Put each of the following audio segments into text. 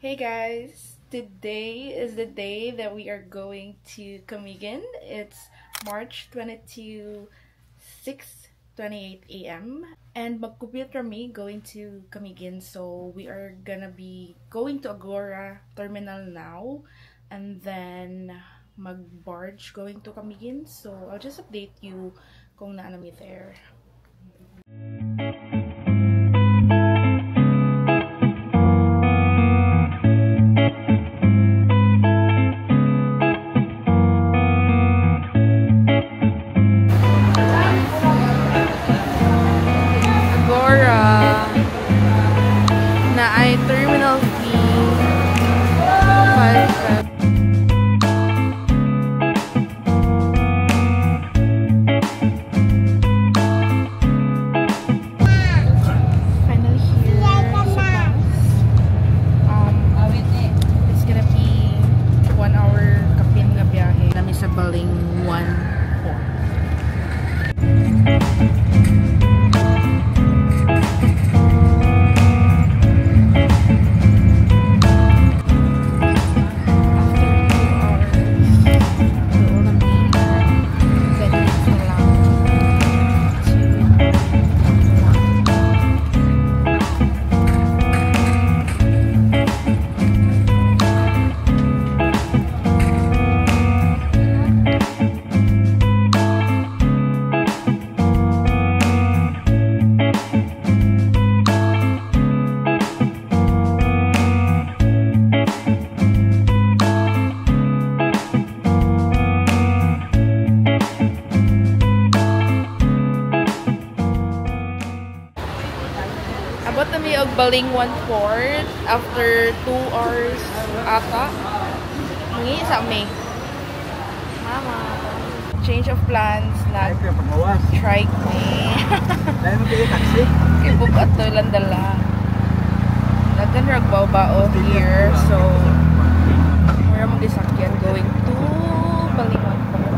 Hey guys, today is the day that we are going to Camiguin. It's March 22, 6:28 a.m. and magkupit kami going to Camiguin. So we are gonna be going to Agora Terminal now and then mag-barge going to Camiguin. So I'll just update you kung naan kami there. Terminal fee 5 finally here sa bus. It's gonna be 1 hour kapin nga biyahe namin sa Baling 1-4. Abot na may Baling 1-4 after 2 hours ata. Mangi sa amin. Mama. Change of plans. Nag-trike me. Dahil mo kayo taxi? Ibog at to lang dala. Nagdan bao here. So, mura mong gisakyan going to Baling 1-4.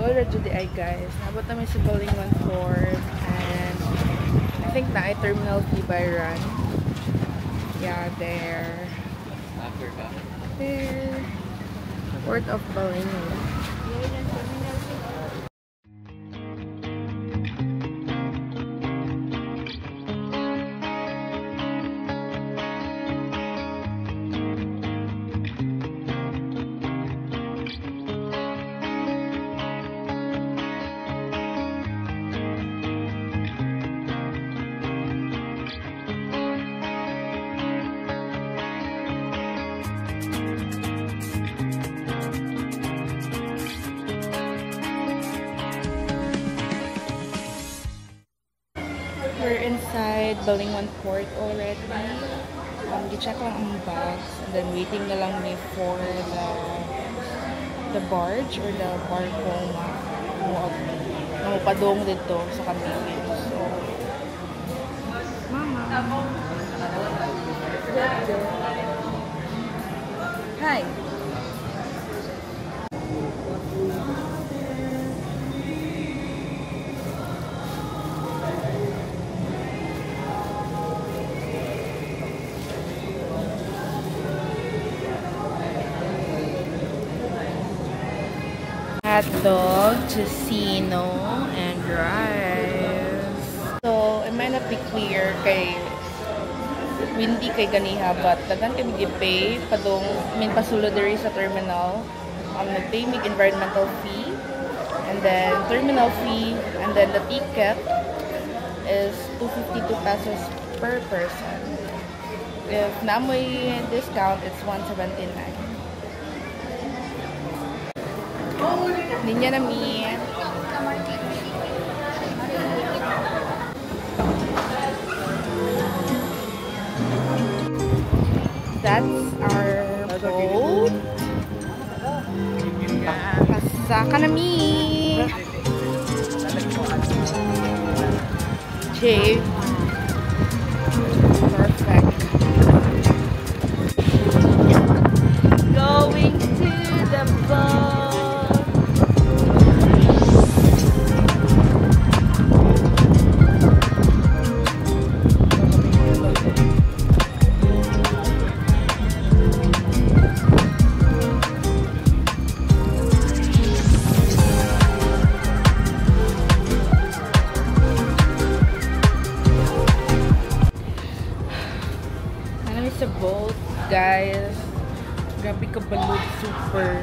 Already ay guys, nabot namin sa Baling 1-4 and I think na ay terminal fee by run. Yeah, there. There. Port of Baling. We're inside Baling 1-4 already. Gi-check lang ang bags and then waiting na lang me for the barge or the barco na padong dito sa Camiguin. So, Mama. Hi. Hotdog, tocino, and rice. So, it might not be clear kay windy kay ganiha, but dagan kami gipay padong pasulod diri sa terminal. Nagpay mig environmental fee, and then terminal fee, and then the ticket is 252 pesos per person. If namoy discount, it's 179. Ninya na mi. That's our boat. Pasaka na mi. Jay. Perfect. Going to the boat. guys. Grabe ka balot. Super.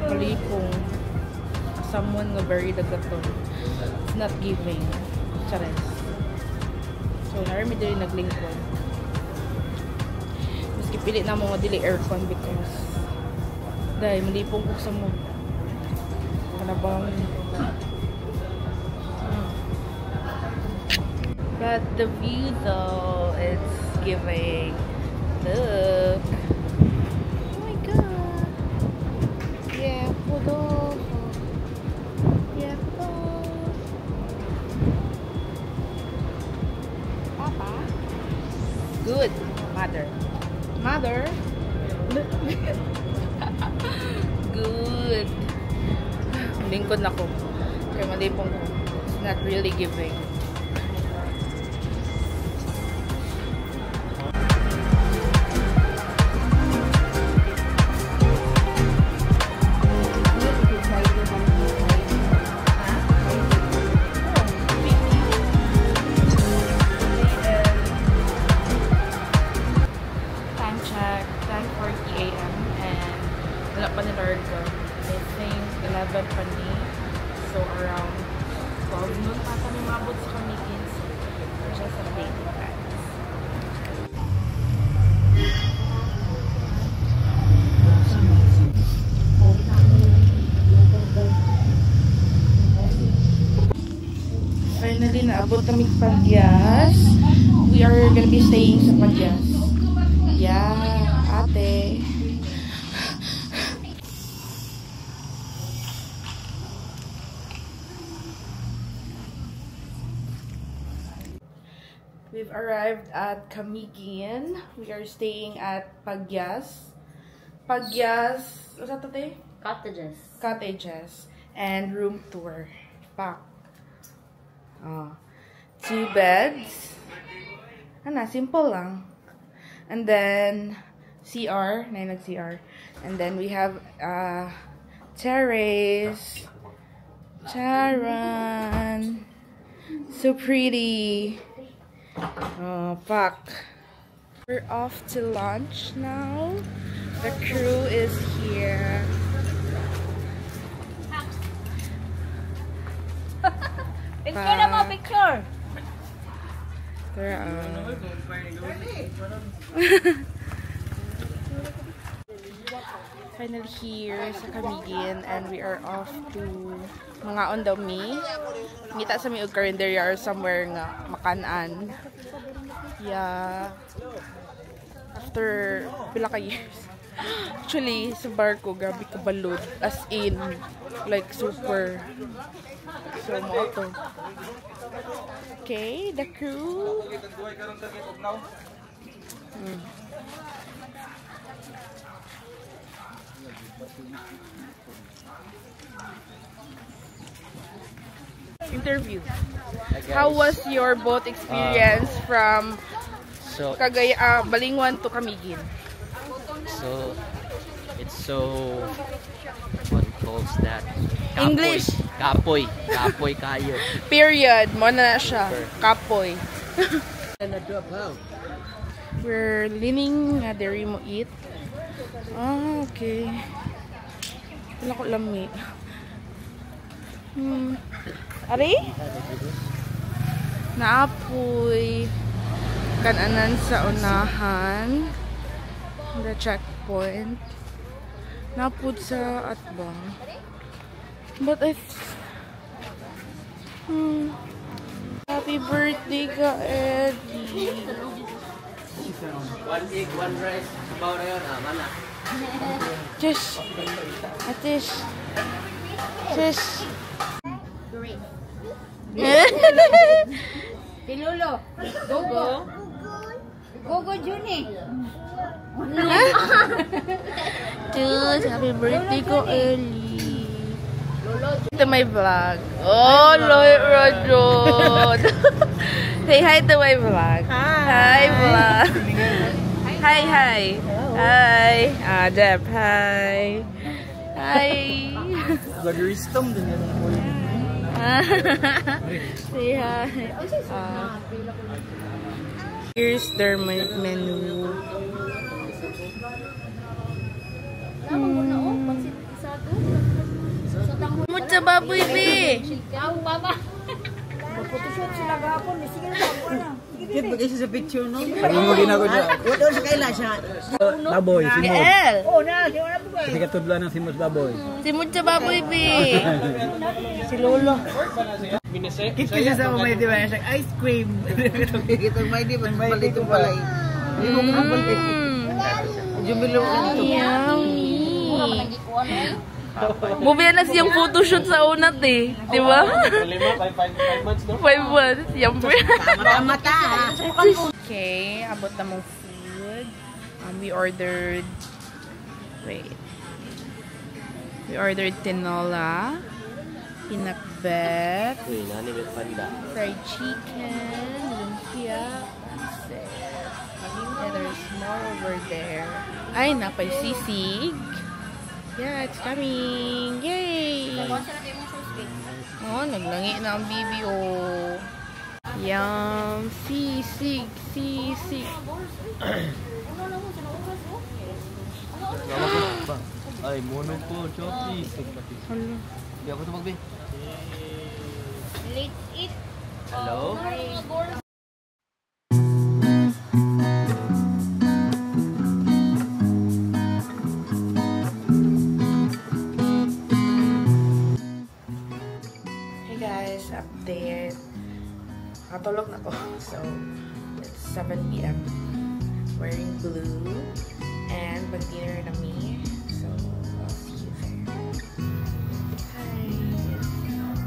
Palipong. Someone nga very dagaton. It's not giving. Chares. So, narami dili naglingkod. Maski pili na mo nga dili aircon because dahil malipong ko sa mo. Kanabang. But the view though, it's giving. Look. Oh my god. Yeah, pudo. Yeah, pudo. Papa. Good. Mother. Mother. Good. Lingkod na ko. Kaya malipong ko. It's not really giving. Time check, 10:40 AM and wala pa ni Lord ko. I think 11 pa ni. So around 12 noon pa kami mabot sa Camiguin. So we're just updating guys. Finally, naabot kami sa Pagyas. We are gonna be staying sa Pagyas. Yeah, ate. We've arrived at Camiguin. We are staying at Pagyas. Pagyas, what's that today? Cottages. Cottages. And room tour. Pack. 2 beds. Ano, simple lang. And then, CR. Nag-CR. And then we have terrace. Charan. So pretty. Fuck. We're off to lunch now. The crew is here. Picture na mo, picture! Finally here sa Camiguin and we are off to mga Ondomi. Ngita sa mi og karinderya or somewhere nga makanan. Yeah. After pila ka years. Actually, sa barko grabe ka balod. As in, like super. So, mo to. Okay, the crew. Interview. How was your boat experience from Balingwan to Camiguin? So it's so what calls that? Kapoy. English. Kapoy. Kapoy kayo. Period. Mo na siya. Kapoy. We're leaning na dairy mo eat. Ah, okay. Wala ko lami. Ari? Naapoy. Kananan sa unahan. The checkpoint. Napud sa atbang. But I... Happy birthday ka, Eddie. One egg, one rice. Sabaw na yun, mana? Tish. Atish. Tish. Great. Pilulo. Gogo. Gogo Juni. Dude, happy birthday ko, Ellie. To my vlog. Oh, Lloyd Rodrod. Say hi to my vlog. Hi, vlog. Hi, hi. Hi. Deb, hi. Hi. Vloggeristom din yan. Say hi. Here's their menu. Mucha baboy, be! Photoshoot sila gahapon. Sige na, na. Kit bagay siya sa picture, no? Pagin mo ginako dyan. Doon sa kaila siya. Baboy, simot. El! Oh, na. Di wala po ba? Kasi katudlan ng simot baboy. Si Mucha baboy, be! Si Lolo. Kit kasi sa mga di ba siya ice cream. Kitong may di ba balitong palay. Hindi mo kung balik. Jumilo ito. Yummy! Bubaya na siyang photoshoot sa unat eh. Di ba? 5 months, no? 5 months. Siyempre. Mata. Okay, abot na mong food. We ordered... Wait. We ordered tinola, pinakbet, fried chicken, lumpia, and there's more over there. Ay, napay sisig. Yeah, it's coming! Yay! Oh, naglangi na ang bibi, oh. Yum! Sisig! Sisig! Ay, mono po, Choppy. Hello. Hindi ako ito magbi. Let's eat. Hello? Update. Nakatulog na ko. So, it's 7 p.m. Wearing blue. And mag-dinner na me. So, I'll see you there. Hi.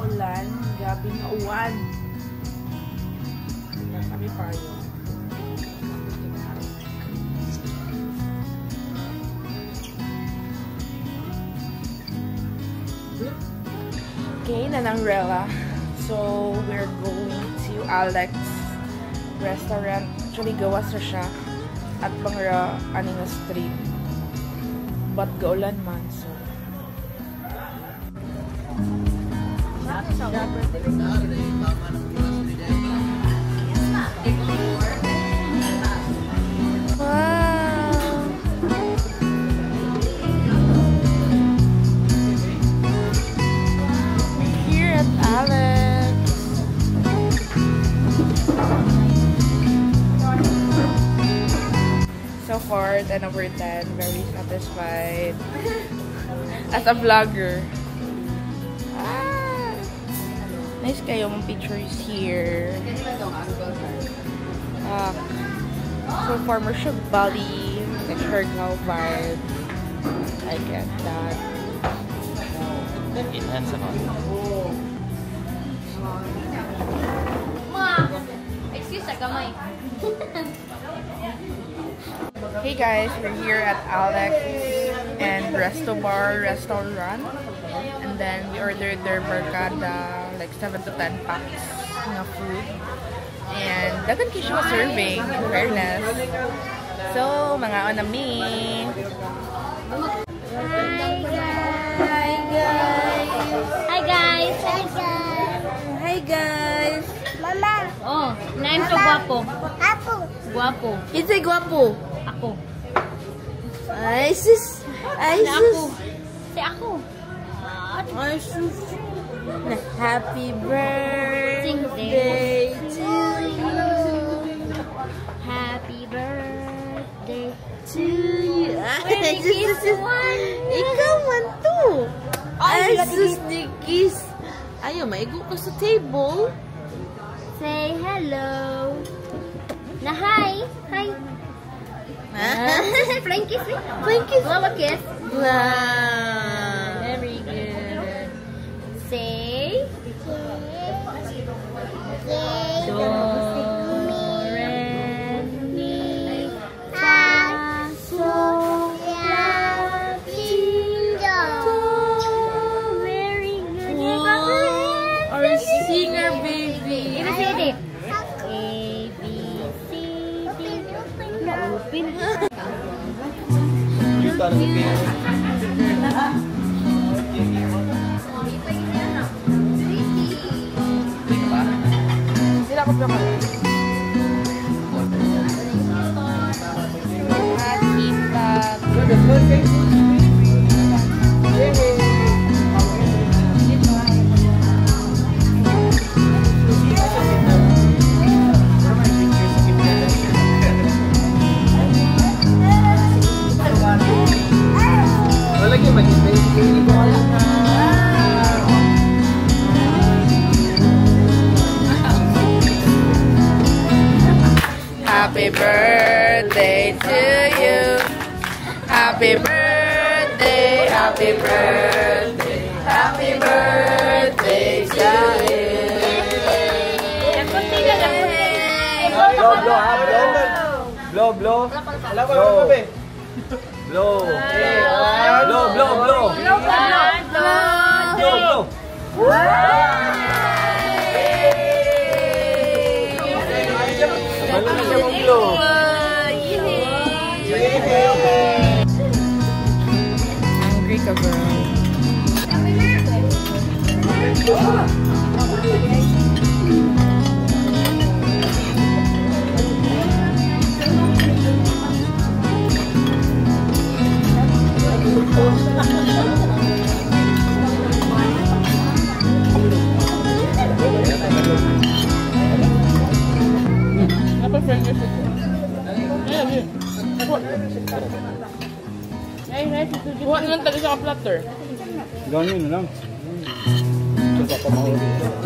Ulan. Gabi na uwan. Kami pa yun. Okay, Nanangrella. So, we're going to Alex restaurant. Actually, gawas na siya at Bangra Anina Street. But gaulan man, so. So far, 10 over 10. Very satisfied. As a vlogger. Ah, nice kayo mong pictures here. So far, more siya Bali. Like Siargao vibe. I get that. Enhance ako. Excuse me, kamay. Hey guys, we're here at Alex and Resto Bar restaurant, and then we ordered their barkada, like 7 to 10 packs ng food, and dagan kayo siya serving, in fairness. So, mga onami. Hi guys. Hi guys. Mama. Oh, name to guwapo. Apo. Guwapo. It's a guwapo. Ako. Ay sus. Ay Si ako. sus. Si ako. Ay sus. Happy birthday to you. Happy birthday. To you. Ay, kiss one. Ikaw man to. Ay Ay, sus ni kiss. Ayaw, maigo ka sa table. Say hello. Na hi. Hi. Flying kiss. Flying kiss. Mama kiss. Wow. Very good. Say. Do, re, mi, fa, sol, la, si, do. Very good. Wow. Our singer baby. ABCD. Open. Sila ko Happy birthday to you. Happy birthday, happy birthday, happy birthday to you. Blow, blow. Hungry ka, girl. Huwag naman tayo sa platter. Ganyan na lang. Ito pa mahuli.